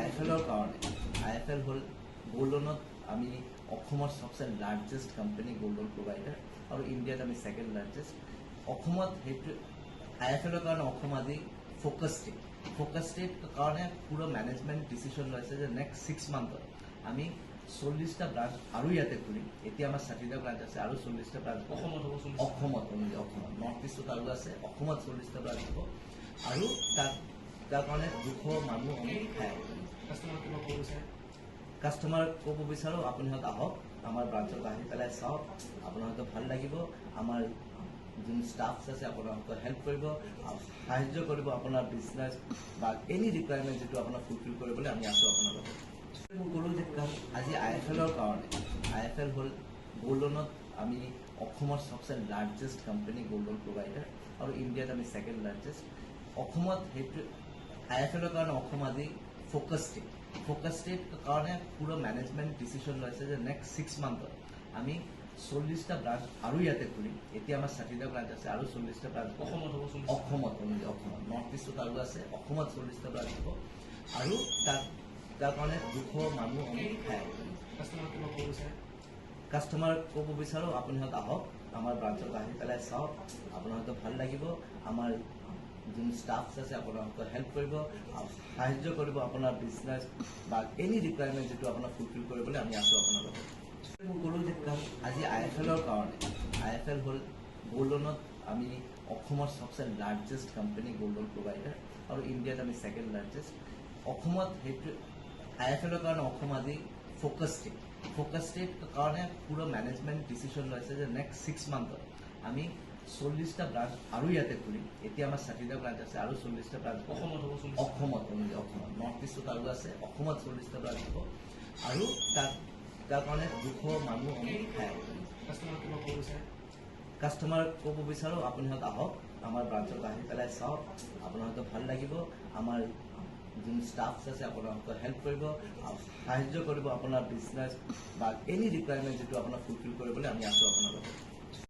IFLৰ কাৰণে IFL হ'ল gold লোনত আমি অসমৰ সবচে largest company gold loan provider আৰু ইণ্ডিয়াত আমি ছেকেণ্ড লাৰ্জেষ্ট। অসমত সেইটো IFLৰ কাৰণে অসম আজি ফ'কাছ ষ্টেট কাৰণে পুৰো ম্যানেজমেন্ট ডিসিশন লৈছে যে নেক্সট 6 মান্থত আমি 40টা ব্ৰাঞ্চ আৰু ইয়াতে খুলিম। এতিয়া আমাৰ 60টা ব্ৰাঞ্চ আছে আৰু 40টা ব্ৰাঞ্চ অসমত নৰ্থ ইষ্টত আৰু আছে, অসমত 40টা ব্ৰাঞ্চ হ'ব আৰু তাৰ কাৰণে 200 মানুহ আমি খাই কাষ্টমাৰ ক'ব বিচাৰোঁ আপোনালোক আহক, আমাৰ ব্ৰাঞ্চত আহি পেলাই চাওক, আপোনালোকৰ ভাল লাগিব। আমাৰ যোন ষ্টাফছ আছে আপোনালোকক হেল্প কৰিব, সাহায্য কৰিব আপোনাৰ বিজনেছ বা এনি ৰিকুৱাৰমেণ্ট যিটো আপোনাৰ ফুলফিল কৰিবলৈ আমি আছোঁ আপোনাৰ লগত। মই ক'লোঁ যে আজি IFLৰ কাৰণে IFL হ'ল গোল্ড লোনত আমি অসমৰ সবচে largest company gold loan provider আৰু ইণ্ডিয়াত আমি ছেকেণ্ড লাৰ্জেষ্ট। অসমত সেইটো IFLৰ কাৰণে অসম আজি ফ'কাছ ষ্টেট কাৰণে পুৰো ম্যানেজমেন্ট ডিসিশন লৈছে যে নেক্সট 6 মান্থত আমি 40টা ব্ৰাঞ্চ আৰু ইয়াতে খুলিম। এতিয়া আমাৰ 60টা ব্ৰাঞ্চ আছে আৰু 40টা ব্ৰাঞ্চ অসমত নৰ্থ ইষ্টত আৰু আছে, অসমত 40টা ব্ৰাঞ্চ হ'ব আৰু তাৰ কাৰণে 200 মানুহ আমি খাই কাষ্টমাৰ ক'ব বিচাৰোঁ আপোনালোক আহক, আমাৰ ব্ৰাঞ্চত আহি পেলাই চাওক, আপোনালোকৰ ভাল লাগিব। আমাৰ যোন ষ্টাফছ আছে আপোনালোকক হেল্প কৰিব, সাহায্য কৰিব আপোনাৰ বিজনেছ বা এনি ৰিকুৱাৰমেণ্ট যিটো আপোনাৰ ফুলফিল কৰিবলৈ আমি আছোঁ আপোনাৰ লগত। মই ক'লোঁ যে আজি IFLৰ কাৰণে IFL হ'ল গোল্ড লোনত আমি অসমৰ সবচে largest company gold loan provider আৰু ইণ্ডিয়াত আমি ছেকেণ্ড লাৰ্জেষ্ট। অসমত সেইটো IFLৰ কাৰণে অসম আজি ফ'কাছ ষ্টেট কাৰণে পুৰো ম্যানেজমেন্ট ডিসিশন লৈছে যে নেক্সট 6 মান্থত আমি 40টা ব্ৰাঞ্চ আৰু ইয়াতে খুলিম। এতিয়া আমাৰ 60টা ব্ৰাঞ্চ আছে আৰু 40টা ব্ৰাঞ্চ অসমত নৰ্থ ইষ্টত আৰু আছে, অসমত 40টা ব্ৰাঞ্চ হ'ব আৰু তাৰ কাৰণে 200 মানুহ আমি খাই কাষ্টমাৰ ক'ব বিচাৰোঁ আপোনালোক আহক, আমাৰ ব্ৰাঞ্চত আহি পেলাই চাওক, আপোনালোকৰ ভাল লাগিব। আমাৰ যোন ষ্টাফছ আছে আপোনালোকক হেল্প কৰিব, সাহায্য কৰিব আপোনাৰ বিজনেছ বা এনি ৰিকুৱাৰমেণ্ট যিটো আপোনাৰ ফুলফিল কৰিবলৈ আমি আছোঁ আপোনাৰ লগত।